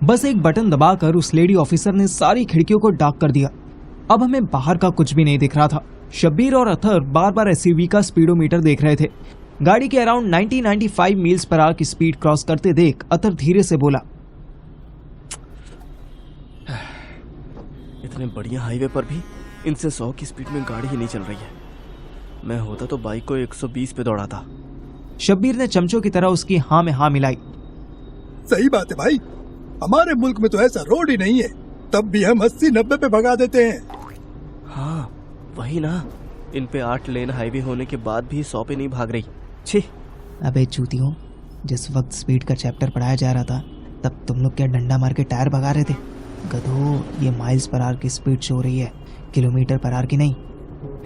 बस एक बटन दबाकर उस लेडी ऑफिसर ने सारी खिड़कियों को डार्क कर दिया। अब हमें बाहर का कुछ भी नहीं दिख रहा था। शब्बीर और अतर बार बार एसयूवी का स्पीडोमीटर देख रहे थे। गाड़ी के अराउंड 90-95 मील्स पर आवर की स्पीड क्रॉस करते देख अतर धीरे से बोला, इतने बढ़िया हाईवे पर भी इनसे 100 की स्पीड में गाड़ी ही नहीं चल रही है। मैं होता तो बाइक को 120 पे दौड़ाता। शब्बीर ने चमचों की तरह उसकी हाँ में हाँ मिलाई। सही बात है भाई, हमारे मुल्क में तो ऐसा रोड ही नहीं है, तब भी हम 80-90 पे भगा देते हैं। हाँ वही ना, इन पे 8 लेन हाईवे होने के बाद भी 100 पे नहीं भाग रही। छी। अबे चूतियों, जिस वक्त स्पीड का चैप्टर पढ़ाया जा रहा था तब तुम लोग क्या डंडा मार के टायर भगा रहे थे? गधो, ये माइल्स पर आवर की स्पीड शो रही है, किलोमीटर पर आवर की नहीं।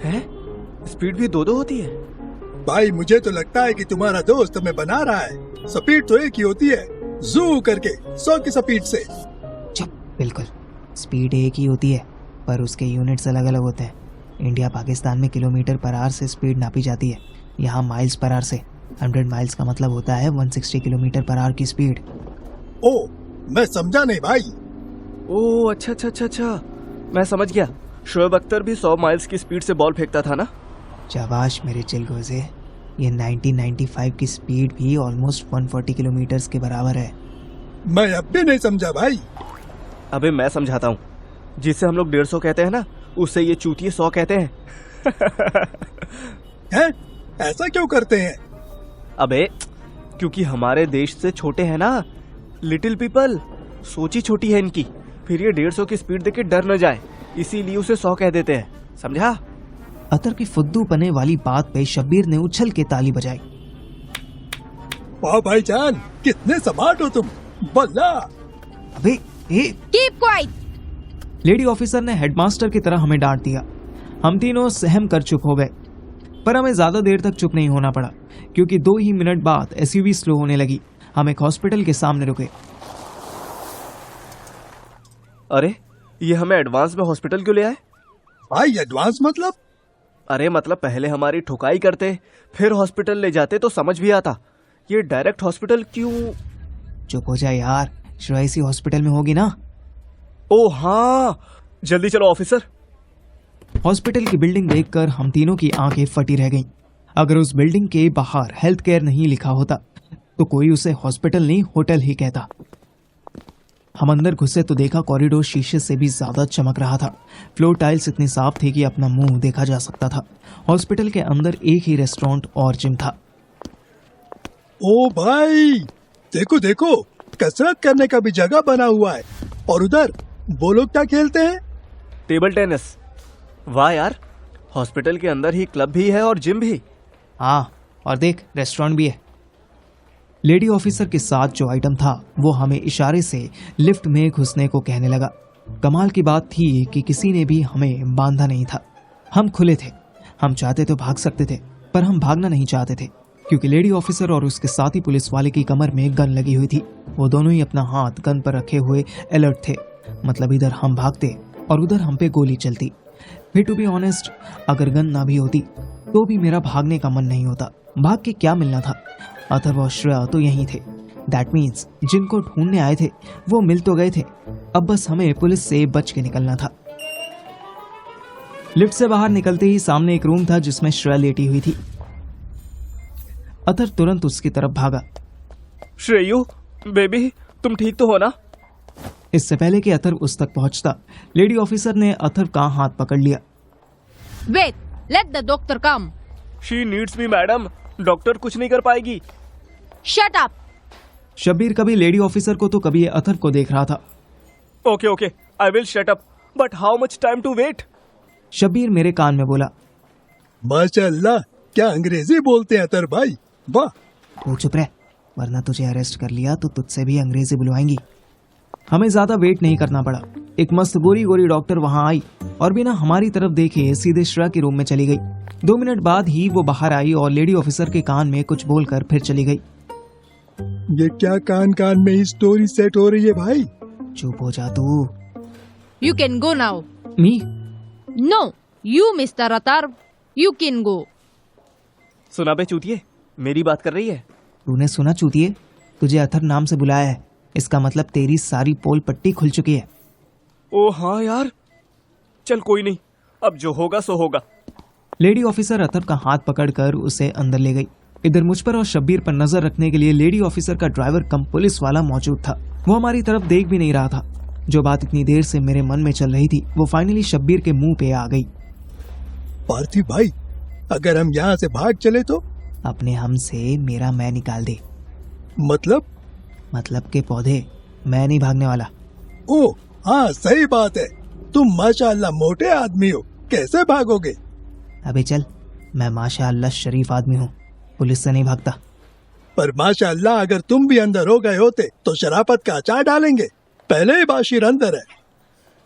है? स्पीड भी 2-2 होती है? भाई मुझे तो लगता है कि तुम्हारा दोस्त हमें बना रहा है। स्पीड तो एक ही होती है, जू करके 100 की स्पीड से। चुप, बिल्कुल स्पीड एक ही होती है पर उसके यूनिट्स अलग अलग होते हैं। इंडिया पाकिस्तान में किलोमीटर पर आवर से स्पीड नापी जाती है, यहाँ माइल्स पर आवर से। 100 माइल्स का मतलब होता है 160 किलोमीटर पर आवर की स्पीड। ओ, मैं समझा नहीं भाई। ओह अच्छा, मैं समझ गया। शोएब अख्तर भी 100 माइल्स की स्पीड से बॉल फेंकता था ना? शाबाश मेरे चिलगोज़े, ये 90-95 की स्पीड भी ऑलमोस्ट 140 किलोमीटर के बराबर है। मैं अब भी नहीं समझा भाई। अबे मैं समझाता हूँ। जिसे हम लोग 150 कहते हैं ना, उससे ये चूतिए 100 कहते हैं। हैं? ऐसा क्यों करते हैं? अबे क्योंकि हमारे देश से छोटे हैं ना, लिटिल पीपल, सोची छोटी है इनकी। फिर ये 150 की स्पीड देख के डर न जाए, इसीलिए उसे 100 कह देते हैं, समझा? अतर की फुद्दू पने वाली बात पे शब्बीर ने उछल के ताली बजाई। वाह भाईजान, कितने स्मार्ट हो तुम, बल्ला। अबे ए, कीप क्वाइट। लेडी ऑफिसर ने हेडमास्टर की तरह हमें डांट दिया। हम तीनों सहम कर चुप हो गए, पर हमें ज्यादा देर तक चुप नहीं होना पड़ा क्योंकि 2 ही मिनट बाद एसयूवी स्लो होने लगी। हम एक हॉस्पिटल के सामने रुके। अरे ये हमें एडवांस में हॉस्पिटल क्यों ले आए? भाई एडवांस मतलब? अरे मतलब पहले हमारी ठुकाई करते फिर हॉस्पिटल ले जाते तो समझ भी आता। ये डायरेक्ट हॉस्पिटल क्यों? चुप हो जाए यार, श्रेयसी हॉस्पिटल में होगी ना? ओ हाँ, जल्दी चलो ऑफिसर। हॉस्पिटल की बिल्डिंग देखकर हम तीनों की आंखें फटी रह गईं। अगर उस बिल्डिंग के बाहर हेल्थ केयर नहीं लिखा होता तो कोई उसे हॉस्पिटल नहीं होटल ही कहता। हम अंदर घुसे तो देखा कॉरिडोर शीशे से भी ज्यादा चमक रहा था। फ्लोर टाइल्स इतनी साफ थी कि अपना मुंह देखा जा सकता था। हॉस्पिटल के अंदर एक ही रेस्टोरेंट और जिम था। ओ भाई, देखो देखो, कसरत करने का भी जगह बना हुआ है। और उधर वो लोग क्या खेलते हैं? Table tennis. वाह यार, हॉस्पिटल के अंदर ही क्लब भी है और जिम भी। हाँ, और देख रेस्टोरेंट भी है। लेडी ऑफिसर के साथ जो आइटम था वो हमें इशारे से लिफ्ट में घुसने को कहने लगा। कमाल की बात थी कि किसी ने भी हमें बांधा नहीं था। हम खुले थे, हम चाहते तो भाग सकते थे पर हम भागना नहीं चाहते थे क्योंकि लेडी ऑफिसर और उसके साथी पुलिस वाले की कमर में गन लगी हुई थी। वो दोनों ही अपना हाथ गन पर रखे हुए अलर्ट थे। मतलब इधर हम भागते और उधर हम पे गोली चलती। फिर टू बी ऑनेस्ट, अगर गन ना भी होती तो भी मेरा भागने का मन नहीं होता। भाग के क्या मिलना था? अथर्व और श्रेया तो यहीं थे। दैट मीन्स जिनको ढूंढने आए थे वो मिल तो गए थे, अब बस हमें पुलिस से बच के निकलना था। लिफ्ट से बाहर निकलते ही सामने एक रूम था जिसमें श्रेया लेटी हुई थी। अथर तुरंत उसकी तरफ भागा। श्रेयू बेबी, तुम ठीक तो हो ना? इससे पहले कि अथर उस तक पहुंचता, लेडी ऑफिसर ने अथर का हाथ पकड़ लिया। Wait, let the doctor come. She needs me madam, doctor कुछ नहीं कर पाएगी। Shut up. शब्बीर कभी लेडी ऑफिसर को तो कभी अथर को देख रहा था। Okay, I will shut up, but how much time to wait? Shabbir मेरे कान में बोला। माशाअल्लाह, क्या अंग्रेजी बोलते हैं अतर भाई, वाह। तू चुप रह, वरना तुझे अरेस्ट कर लिया तो तुझसे भी अंग्रेजी बुलवाएंगी। हमें ज्यादा वेट नहीं करना पड़ा। एक मस्त गोरी गोरी डॉक्टर वहां आई और बिना हमारी तरफ देखे सीधे श्रेया के रूम में चली गई। 2 मिनट बाद ही वो बाहर आई और लेडी ऑफिसर के कान में कुछ बोलकर फिर चली गई। ये क्या कान कान में ही स्टोरी सेट हो रही है भाई? चुप हो जा तू। You can go now. Me? No, you mister Atharva, you can go. सुना बे चूतिए, मेरी बात कर रही है। तूने सुना चूतिए? तुझे अथर नाम से बुलाया है। इसका मतलब तेरी सारी पोल पट्टी खुल चुकी है। ओ हाँ यार, चल कोई नहीं, अब जो होगा सो होगा। लेडी ऑफिसर अथर्व का हाथ पकड़कर उसे अंदर ले गई। इधर मुझ पर और शब्बीर पर नजर रखने के लिए लेडी ऑफिसर का ड्राइवर कम पुलिस वाला मौजूद था। वो हमारी तरफ देख भी नहीं रहा था। जो बात इतनी देर से मेरे मन में चल रही थी वो फाइनली शब्बीर के मुंह पे आ गई। पार्थिव भाई, अगर हम यहाँ से भाग चले तो? अपने हम से मेरा मैं निकाल दे। मतलब के पौधे, मैं नहीं भागने वाला। ओ हाँ, सही बात है। तुम माशाअल्लाह मोटे आदमी हो, कैसे भागोगे? अबे चल, मैं माशाअल्लाह शरीफ आदमी हूँ, पुलिस से नहीं भागता। पर माशाअल्लाह अगर तुम भी अंदर हो गए होते तो शराफत का अचार डालेंगे। पहले ही बाशिर अंदर है।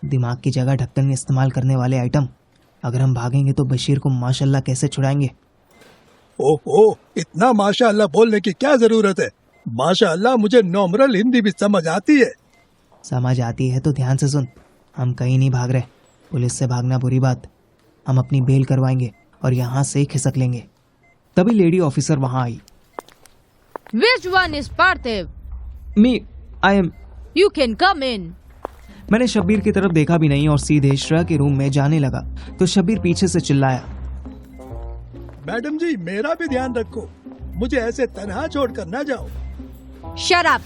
दिमाग की जगह ढक्कन इस्तेमाल करने वाले आइटम। अगर हम भागेंगे तो बशीर को माशाअल्लाह कैसे छुड़ाएंगे? ओहो, इतना माशाअल्लाह बोलने की क्या जरूरत है? माशाअल्लाह मुझे नॉर्मल हिंदी भी समझ आती है। समझ आती है तो ध्यान से सुन। हम कहीं नहीं भाग रहे। पुलिस से भागना बुरी बात। हम अपनी बेल करवाएंगे और यहाँ से खिसक लेंगे। तभी लेडी ऑफिसर वहाँ आई। Which one is Parthiv? Me I am. You can come in. मैंने शब्बीर की तरफ देखा भी नहीं और सीधे श्रेया के रूम में जाने लगा तो शब्बीर पीछे से चिल्लाया, मैडम जी मेरा भी ध्यान रखो, मुझे ऐसे तनहा छोड़कर न जाओ। Shut up.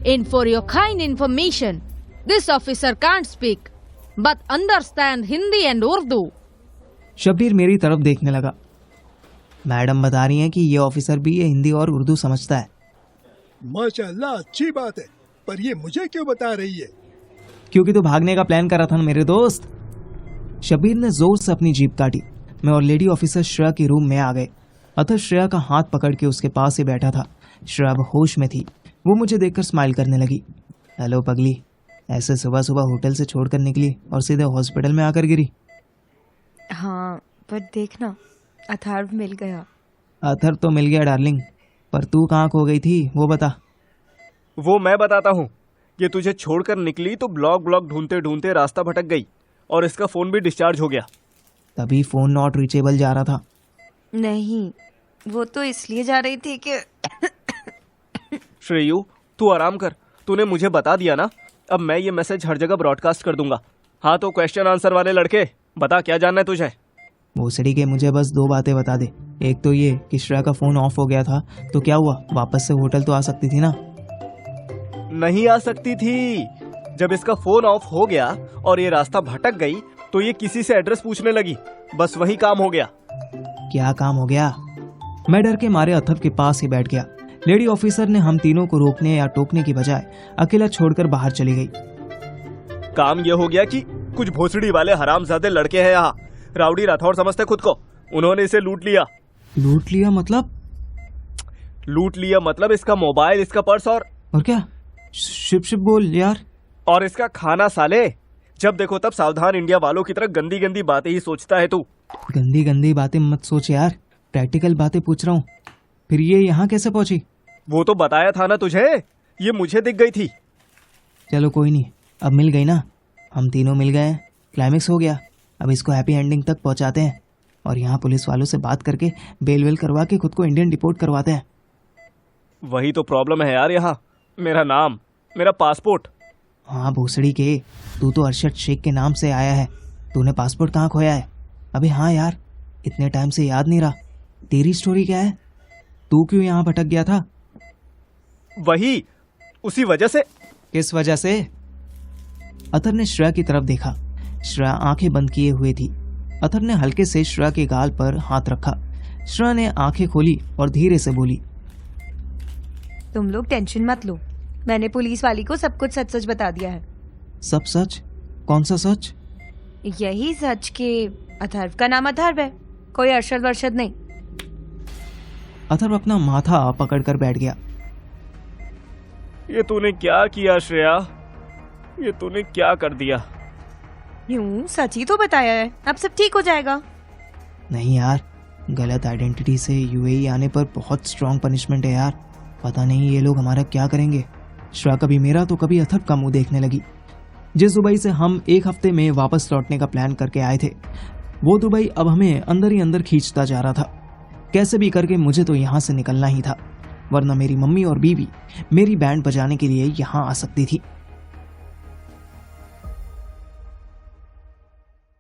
And for your kind information, this officer can't speak, but understand Hindi and Urdu. Shabbir मेरी तरफ देखने लगा। मैडम बता रही हैं कि ये ऑफिसर भी ये हिंदी और उर्दू समझता है। माशाअल्लाह, अच्छी बात है, पर ये मुझे क्यों बता रही है? क्योंकि तो भागने का प्लान कर रहा था ना मेरे दोस्त। शब्बीर ने जोर से अपनी जीप काटी। मैं और लेडी ऑफिसर श्रेया के रूम में आ गए। अतः श्रेया का हाथ पकड़ के उसके पास ही बैठा था। श्रेया अब होश में थी। वो मुझे देखकर स्माइल करने लगी। हेलो पगली, ऐसे सुबह सुबह होटल से छोड़कर निकली और सीधे हॉस्पिटल में आकर गिरी। हाँ, पर देखना, अथर्व मिल गया। अथर्व तो मिल गया डार्लिंग, पर तू कहाँ खो गई थी वो बता। वो मैं बताता हूँ। ये तुझे छोड़कर निकली तो ब्लॉक ढूंढते ढूंढते रास्ता भटक गई और इसका फोन भी डिस्चार्ज हो गया। तभी फोन नॉट रीचेबल जा रहा था। नहीं, वो तो इसलिए जा रही थी कि श्रेयू, तू आराम कर। तूने मुझे बता दिया ना, अब मैं ये मैसेज हर जगह ब्रॉडकास्ट कर दूंगा। हाँ तो क्वेश्चन आंसर वाले लड़के, बता क्या जानना है तुझे? भोसड़ी के मुझे बस 2 बातें बता दे। एक तो ये कि श्रेया का फोन ऑफ हो गया था तो क्या हुआ, वापस से होटल तो आ सकती थी ना? नहीं आ सकती थी। जब इसका फोन ऑफ हो गया और ये रास्ता भटक गई तो ये किसी से एड्रेस पूछने लगी, बस वही काम हो गया। क्या काम हो गया? मैं डर के मारे अथर्व के पास ही बैठ गया। लेडी ऑफिसर ने हम तीनों को रोकने या टोकने की बजाय अकेला छोड़कर बाहर चली गई। काम ये हो गया कि कुछ भोसड़ी वाले हरामजादे लड़के हैं यहाँ, राउडी राठौर समझते खुद को। उन्होंने इसे लूट लिया। लूट लिया मतलब? लूट लिया मतलब इसका मोबाइल, इसका पर्स और क्या? शिप बोल यार। और इसका खाना साले। जब देखो तब सावधान इंडिया वालों की तरह गंदी गंदी बातें ही सोचता है तू। गंदी गंदी बातें मत सोच यार, प्रैक्टिकल बातें पूछ रहा हूँ। फिर ये यहाँ कैसे पहुंची? वो तो बताया था ना तुझे, ये मुझे दिख गई थी। चलो कोई नहीं, अब मिल गई ना। हम तीनों मिल गए, क्लाइमेक्स हो गया। अब इसको हैप्पी एंडिंग तक पहुंचाते हैं और यहाँ पुलिस वालों से बात करके बेल वेल करवा के खुद को इंडियन डिपोर्ट करवाते हैं। वही तो प्रॉब्लम है यार यहाँ। मेरा नाम, मेरा पासपोर्ट। हाँ भोसड़ी के, तू तो अरशद शेख के नाम से आया है। तूने पासपोर्ट कहाँ खोया है? अबे हाँ यार, इतने टाइम से याद नहीं रहा। तेरी स्टोरी क्या है? तू क्यों यहाँ भटक गया था? वही, उसी वजह से। किस वजह से? अथर ने श्रेया की तरफ देखा। श्रेया आंखें बंद किए हुए थी। अथर ने हल्के से श्रेया के गाल पर हाथ रखा। श्रेया ने आंखें खोली और धीरे से बोली, तुम लोग टेंशन मत लो, मैंने पुलिस वाली को सब कुछ सच सच बता दिया है। सब सच? कौन सा सच? यही सच कि अथर्व का नाम अथर्व है, कोई अरशद वर्शद नहीं। अथर्व अपना माथा पकड़कर बैठ गया। ये तूने क्या किया श्रेया? ये तूने क्या कर दिया? यूं सच ही तो बताया है, अब सब ठीक हो जाएगा। नहीं यार, गलत आइडेंटिटी से यूएई आने पर बहुत स्ट्रॉन्ग पनिशमेंट है यार। पता नहीं ये लोग हमारा क्या करेंगे। श्रेया कभी मेरा तो कभी अथर्व का मुंह देखने लगी। जिस दुबई से हम 1 हफ्ते में वापस लौटने का प्लान करके आए थे, वो दुबई अब हमें अंदर ही अंदर खींचता जा रहा था। कैसे भी करके मुझे तो यहाँ से निकलना ही था। वरना मेरी मम्मी और बीवी मेरी बैंड बजाने के लिए यहाँ आ सकती थी।